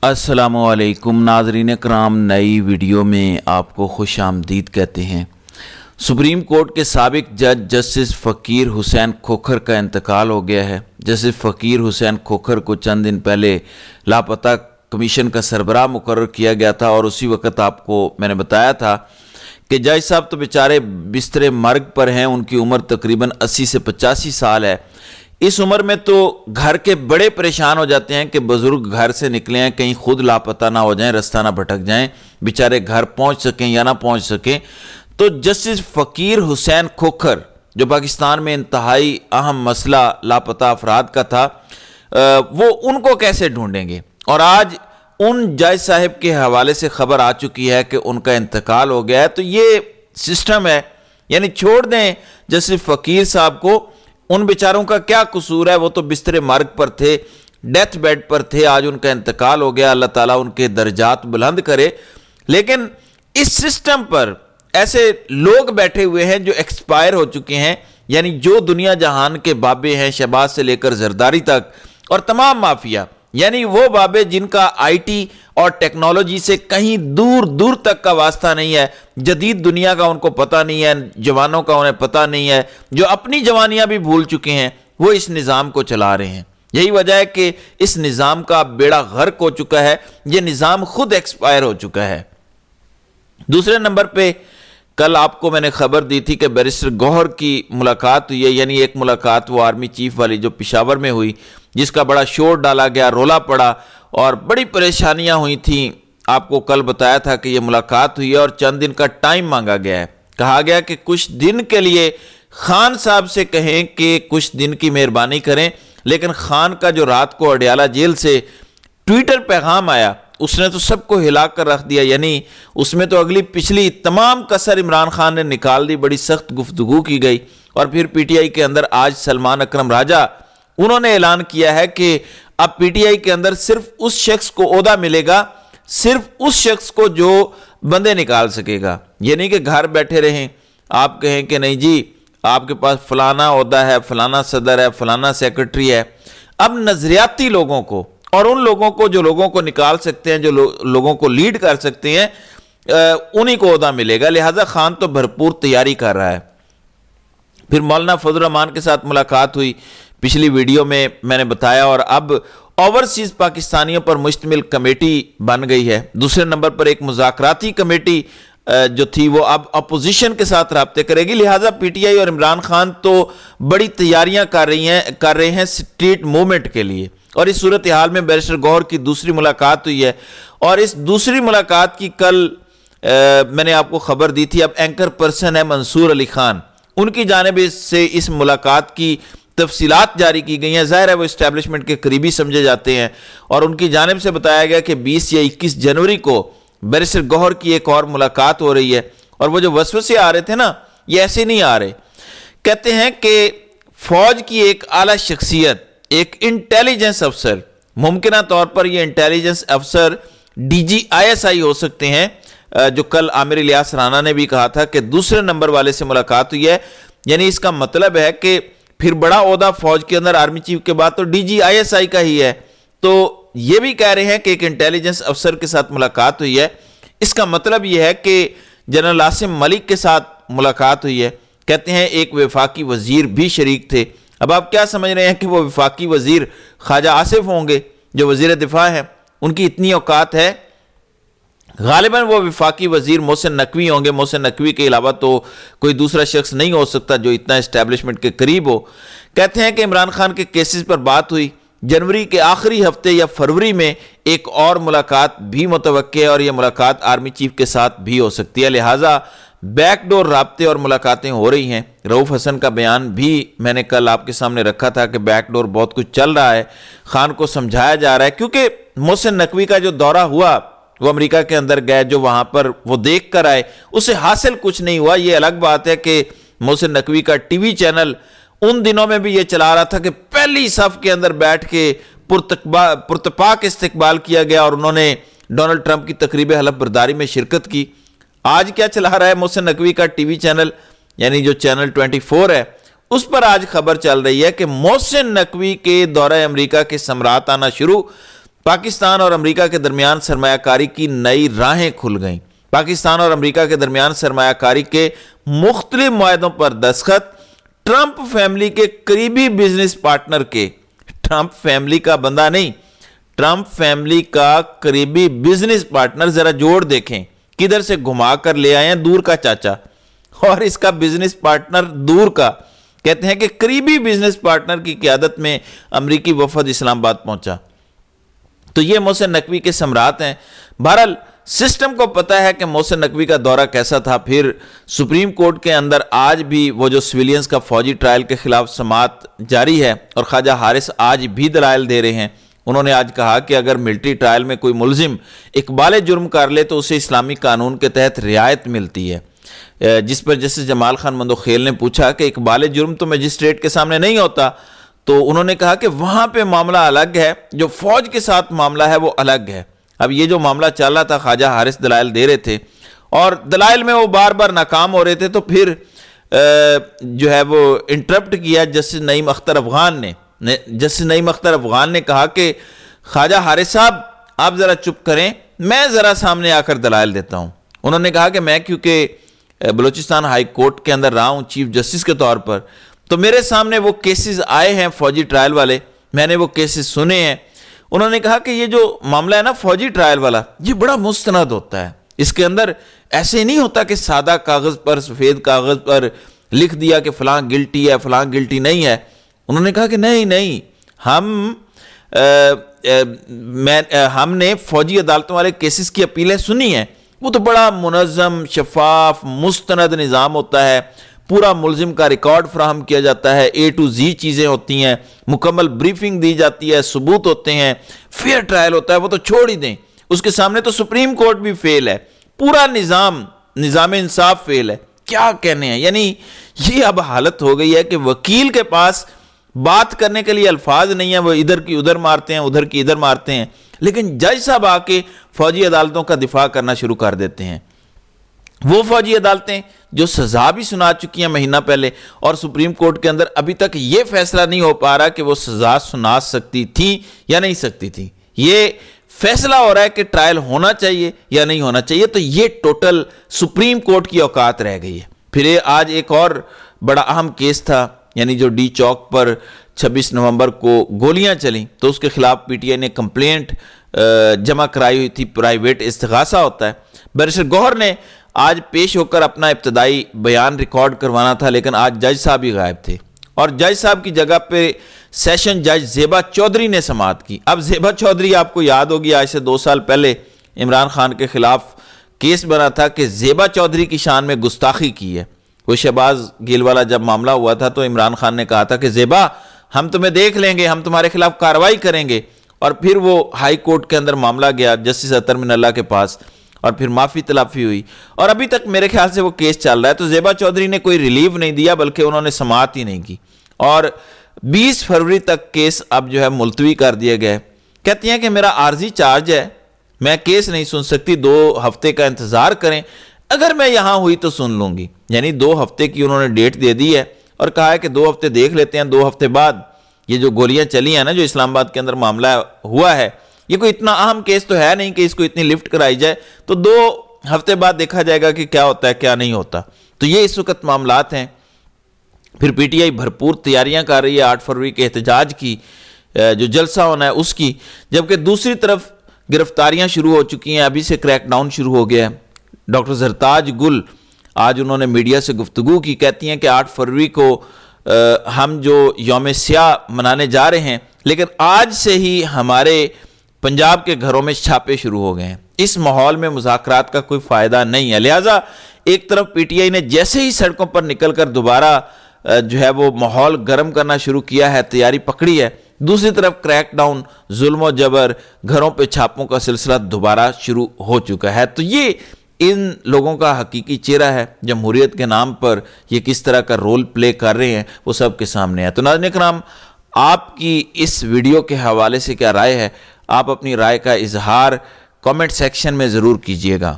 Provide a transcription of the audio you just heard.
अस्सलामुअलैकुम नाज़रीन कराम, नई वीडियो में आपको खुश आमदीद कहते हैं। सुप्रीम कोर्ट के साबिक जज जस्टिस फ़कीर हुसैन खोखर का इंतकाल हो गया है। जस्टिस फ़कीर हुसैन खोखर को चंद दिन पहले लापता कमीशन का सरबराह मुकर्रर किया गया था और उसी वक्त आपको मैंने बताया था कि जज साहब तो बेचारे बिस्तरे मर्ग पर हैं। उनकी उम्र तकरीबन 80 से 85 साल है। इस उम्र में तो घर के बड़े परेशान हो जाते हैं कि बुजुर्ग घर से निकले हैं, कहीं खुद लापता ना हो जाएं, रास्ता ना भटक जाएं, बेचारे घर पहुंच सकें या ना पहुंच सकें। तो जस्टिस फ़कीर हुसैन खोखर जो पाकिस्तान में इंतहाई अहम मसला लापता अफराद का था, वो उनको कैसे ढूंढेंगे। और आज उन जज साहब के हवाले से खबर आ चुकी है कि उनका इंतकाल हो गया है। तो ये सिस्टम है, यानी छोड़ दें जस्टिस फ़कीर साहब को, उन बेचारों का क्या कसूर है। वो तो बिस्तरे मर्ग पर थे, डेथ बेड पर थे, आज उनका इंतकाल हो गया। अल्लाह ताला उनके दर्जात बुलंद करे। लेकिन इस सिस्टम पर ऐसे लोग बैठे हुए हैं जो एक्सपायर हो चुके हैं, यानी जो दुनिया जहान के बाबे हैं, शहबाज से लेकर जरदारी तक और तमाम माफिया, यानी वो बाबे जिनका आईटी और टेक्नोलॉजी से कहीं दूर दूर तक का वास्ता नहीं है, जदीद दुनिया का उनको पता नहीं है, जवानों का उन्हें पता नहीं है, जो अपनी जवानियां भी भूल चुके हैं, वो इस निज़ाम को चला रहे हैं। यही वजह है कि इस निज़ाम का बेड़ा गर्क हो चुका है, ये निज़ाम खुद एक्सपायर हो चुका है। दूसरे नंबर पे कल आपको मैंने खबर दी थी कि बैरिस्टर गौहर की मुलाकात हुई है, यानी एक मुलाकात वो आर्मी चीफ वाली जो पेशावर में हुई, जिसका बड़ा शोर डाला गया, रोला पड़ा और बड़ी परेशानियां हुई थी। आपको कल बताया था कि ये मुलाकात हुई है और चंद दिन का टाइम मांगा गया है। कहा गया कि कुछ दिन के लिए खान साहब से कहें कि कुछ दिन की मेहरबानी करें। लेकिन खान का जो रात को अडयाला जेल से ट्विटर पैगाम आया, उसने तो सबको हिला कर रख दिया। यानी उसमें तो अगली पिछली तमाम कसर इमरान खान ने निकाल दी। बड़ी सख्त गुफ्तगू की गई। और फिर पीटीआई के अंदर आज सलमान अकरम राजा उन्होंने ऐलान किया है कि अब पीटीआई के अंदर सिर्फ उस शख्स को ओहदा मिलेगा, सिर्फ उस शख्स को जो बंदे निकाल सकेगा। ये नहीं कि घर बैठे रहें, आप कहें कि नहीं जी आपके पास फलाना ओहदा है, फलाना सदर है, फलाना सेक्रेटरी है। अब नजरियाती लोगों को और उन लोगों को जो लोगों को निकाल सकते हैं, जो लोगों को लीड कर सकते हैं, उन्हीं को ओहदा मिलेगा। लिहाजा खान तो भरपूर तैयारी कर रहा है। फिर मौलाना फजल रहमान के साथ मुलाकात हुई, पिछली वीडियो में मैंने बताया। और अब ओवरसीज पाकिस्तानियों पर मुश्तमिल कमेटी बन गई है। दूसरे नंबर पर एक मुज़ाकराती कमेटी जो थी वो अब अपोजिशन के साथ राब्ते करेगी। लिहाजा पीटीआई और इमरान खान तो बड़ी तैयारियां कर रहे हैं स्ट्रीट मूवमेंट के लिए। और इस सूरत हाल में बैरिस्टर गौहर की दूसरी मुलाकात हुई है। और इस दूसरी मुलाकात की कल मैंने आपको खबर दी थी। अब एंकर पर्सन है मंसूर अली खान, उनकी जानिब से इस मुलाकात की तफसीलात जारी की गई हैं। ज़ाहिर है वो इस्टेब्लिशमेंट के करीबी समझे जाते हैं। और उनकी जानिब से बताया गया कि 20 या 21 जनवरी को बैरिस्टर गौहर की एक और मुलाकात हो रही है। और वो जो वसवसे आ रहे थे ना, ये ऐसे नहीं आ रहे। कहते हैं कि फौज की एक आला शख्सियत, एक इंटेलिजेंस अफसर, मुमकिन तौर पर यह इंटेलिजेंस अफसर DGISI हो सकते हैं, जो कल आमिर इलियास राना ने भी कहा था कि दूसरे नंबर वाले से मुलाकात हुई है। यानी इसका मतलब है कि फिर बड़ा ओहदा फौज के अंदर आर्मी चीफ के बाद तो DGISI का ही है। तो ये भी कह रहे हैं कि एक इंटेलिजेंस अफसर के साथ मुलाकात हुई है। इसका मतलब यह है कि जनरल आसिम मलिक के साथ मुलाकात हुई है। कहते हैं एक वफाकी वजीर भी शरीक थे। अब आप क्या समझ रहे हैं कि वो वफाकी वजीर ख्वाजा आसिफ होंगे जो वजीर दिफा है? उनकी इतनी औकात है? गालिबन वो वफाकी वजीर मोहसिन नकवी होंगे। मोहसिन नकवी के अलावा तो कोई दूसरा शख्स नहीं हो सकता जो इतना इस्टेब्लिशमेंट के करीब हो। कहते हैं कि इमरान खान के केसेस पर बात हुई। जनवरी के आखिरी हफ्ते या फरवरी में एक और मुलाकात भी मुतवक्के है और यह मुलाकात आर्मी चीफ के साथ भी हो सकती है। लिहाजा बैकडोर राब्ते और मुलाकातें हो रही हैं। रऊफ हसन का बयान भी मैंने कल आपके सामने रखा था कि बैकडोर बहुत कुछ चल रहा है, खान को समझाया जा रहा है। क्योंकि मोहसिन नकवी का जो दौरा हुआ, वो अमेरिका के अंदर गए, जो वहां पर वो देख कर आए, उससे हासिल कुछ नहीं हुआ। ये अलग बात है कि मोहसिन नकवी का टीवी चैनल उन दिनों में भी ये चला रहा था कि पहली सफ के अंदर बैठ के पुरतपाक इस्तकबाल किया गया और उन्होंने डोनाल्ड ट्रंप की तकरीब हलफ बर्दारी में शिरकत की। आज क्या चला रहा है मोहसिन नकवी का टीवी चैनल, यानी जो चैनल 24 है, उस पर आज खबर चल रही है कि मोहसिन नकवी के दौरे अमेरिका के समरात आना शुरू, پاکستان اور امریکہ کے درمیان سرمایہ کاری کی نئی راہیں کھل گئیں۔ پاکستان اور امریکہ کے درمیان سرمایہ کاری کے مختلف معاہدوں پر دستخط ٹرمپ فیملی کے قریبی بزنس پارٹنر کے، ٹرمپ فیملی کا بندہ نہیں، ٹرمپ فیملی کا قریبی بزنس پارٹنر، ذرا جوڑ دیکھیں، کدھر سے گھما کر لے آئے ہیں، دور کا چاچا اور اس کا بزنس پارٹنر دور کا۔ کہتے ہیں کہ قریبی بزنس پارٹنر کی قیادت میں امریکی وفد اسلام آباد پہنچا۔ تو یہ محسن نقوی کے سمراٹ ہیں۔ بہرحال سسٹم کو پتہ ہے کہ محسن نقوی کا دورہ کیسا تھا۔ پھر سپریم کورٹ کے اندر آج بھی وہ جو سویلینز کا فوجی ٹرائل کے خلاف سماعت جاری ہے، اور خواجہ حارث آج بھی دلائل دے رہے ہیں۔ انہوں نے آج کہا کہ اگر ملٹری ٹرائل میں کوئی ملزم اقبال جرم کر لے تو اسے اسلامی قانون کے تحت رعایت ملتی ہے، جس پر جسٹس جمال خان مندوخیل نے پوچھا کہ اقبال جرم تو مجسٹریٹ کے سامنے نہیں ہوتا، تو انہوں نے کہا کہ وہاں پہ معاملہ الگ ہے، جو فوج کے ساتھ معاملہ ہے وہ الگ ہے۔ اب یہ جو معاملہ چل رہا تھا، خواجہ حارث دلائل دے رہے تھے اور دلائل میں وہ بار بار ناکام ہو رہے تھے، تو پھر جو ہے وہ انٹرپٹ کیا جسٹس نعیم اختر افغان نے۔ جسٹس نعیم اختر افغان نے کہا کہ خواجہ حارث صاحب آپ ذرا چپ کریں، میں ذرا سامنے آ کر دلائل دیتا ہوں۔ انہوں نے کہا کہ میں کیونکہ بلوچستان ہائی کورٹ کے اندر رہا ہوں چیف جسٹس کے طور پر، تو میرے سامنے وہ کیسز آئے ہیں فوجی ٹرائل والے، میں نے وہ کیسز سنے ہیں۔ انہوں نے کہا کہ یہ جو معاملہ ہے نا فوجی ٹرائل والا، یہ بڑا مستند ہوتا ہے، اس کے اندر ایسے نہیں ہوتا کہ سادہ کاغذ پر، سفید کاغذ پر لکھ دیا کہ فلاں گلٹی ہے فلاں گلٹی نہیں ہے۔ انہوں نے کہا کہ نہیں، ہم نے فوجی عدالتوں والے کیسز کی اپیلیں سنی ہیں، وہ تو بڑا منظم، شفاف، مستند نظام ہوتا ہے، پورا ملزم کا ریکارڈ فراہم کیا جاتا ہے، A to Z چیزیں ہوتی ہیں، مکمل بریفنگ دی جاتی ہے، ثبوت ہوتے ہیں، فیئر ٹرائل ہوتا ہے۔ وہ تو چھوڑ ہی دیں، اس کے سامنے تو سپریم کورٹ بھی فیل ہے، پورا نظام انصاف فیل ہے، کیا کہنے ہیں۔ یعنی یہ اب حالت ہو گئی ہے کہ وکیل کے پاس بات کرنے کے لیے الفاظ نہیں ہیں، وہ ادھر کی ادھر مارتے ہیں، ادھر کی ادھر مارتے ہیں، لیکن جج صاحب آ کے فوجی عدالتوں کا دفاع کرنا شروع کر دیتے ہیں۔ وہ فوجی عدالتیں جو سزا بھی سنا چکی ہیں مہینہ پہلے، اور سپریم کورٹ کے اندر ابھی تک یہ فیصلہ نہیں ہو پا رہا کہ وہ سزا سنا سکتی تھی یا نہیں سکتی تھی۔ یہ فیصلہ ہو رہا ہے کہ ٹرائل ہونا چاہیے یا نہیں ہونا چاہیے، تو یہ ٹوٹل سپریم کورٹ کی اوقات رہ گئی ہے۔ پھر آج ایک اور بڑا اہم کیس تھا، یعنی جو ڈی چوک پر 26 نومبر کو گولیاں چلیں، تو اس کے خلاف پی ٹی آئی نے کمپلینٹ جمع کرائی ہوئی تھی، پرائیویٹ استغاثہ ہوتا ہے۔ بیرسٹر گوہر نے آج پیش ہو کر اپنا ابتدائی بیان ریکارڈ کروانا تھا، لیکن آج جج صاحب ہی غائب تھے، اور جج صاحب کی جگہ پہ سیشن جج زیبا چودھری نے سماعت کی۔ اب زیبا چودھری آپ کو یاد ہوگی، آج سے 2 سال پہلے عمران خان کے خلاف کیس بنا تھا کہ زیبا چودھری کی شان میں گستاخی کی ہے۔ وہ شہباز گیل والا جب معاملہ ہوا تھا تو عمران خان نے کہا تھا کہ زیبا ہم تمہیں دیکھ لیں گے، ہم تمہارے خلاف کارروائی کریں گے، اور پھر وہ ہائی کورٹ کے اندر معاملہ گیا جسٹس اطہر من اللہ کے پاس، اور پھر معافی تلافی ہوئی، اور ابھی تک میرے خیال سے وہ کیس چل رہا ہے۔ تو زیبا چودھری نے کوئی ریلیو نہیں دیا، بلکہ انہوں نے سماعت ہی نہیں کی، اور 20 فروری تک کیس اب جو ہے ملتوی کر دیا گیا ہے۔ کہتی ہیں کہ میرا عارضی چارج ہے، میں کیس نہیں سن سکتی، 2 ہفتے کا انتظار کریں، اگر میں یہاں ہوئی تو سن لوں گی۔ یعنی 2 ہفتے کی انہوں نے ڈیٹ دے دی ہے، اور کہا ہے کہ 2 ہفتے دیکھ لیتے ہیں، 2 ہفتے بعد یہ جو گولیاں چلی ہیں نا، جو اسلام آباد کے اندر معاملہ ہوا ہے، یہ کوئی اتنا اہم کیس تو ہے نہیں کہ اس کو اتنی لفٹ کرائی جائے، تو 2 ہفتے بعد دیکھا جائے گا کہ کیا ہوتا ہے کیا نہیں ہوتا۔ تو یہ اس وقت معاملات ہیں۔ پھر پی ٹی آئی بھرپور تیاریاں کر رہی ہے 8 فروری کے احتجاج کی، جو جلسہ ہونا ہے اس کی، جبکہ دوسری طرف گرفتاریاں شروع ہو چکی ہیں، ابھی سے کریک ڈاؤن شروع ہو گیا ہے۔ ڈاکٹر زرتاج گل آج انہوں نے میڈیا سے گفتگو کی، کہتی ہیں کہ 8 فروری کو ہم جو یوم سیاہ منانے جا رہے ہیں، لیکن آج سے ہی ہمارے پنجاب کے گھروں میں چھاپے شروع ہو گئے ہیں، اس ماحول میں مذاکرات کا کوئی فائدہ نہیں ہے۔ لہٰذا ایک طرف پی ٹی آئی نے جیسے ہی سڑکوں پر نکل کر دوبارہ جو ہے وہ ماحول گرم کرنا شروع کیا ہے، تیاری پکڑی ہے، دوسری طرف کریک ڈاؤن، ظلم و جبر، گھروں پہ چھاپوں کا سلسلہ دوبارہ شروع ہو چکا ہے۔ تو یہ ان لوگوں کا حقیقی چہرہ ہے، جمہوریت کے نام پر یہ کس طرح کا رول پلے کر رہے ہیں، وہ سب کے سامنے ہے۔ تو ناظرین کرام، آپ کی اس ویڈیو کے حوالے سے کیا رائے ہے؟ آپ اپنی رائے کا اظہار کامنٹ سیکشن میں ضرور کیجئے گا۔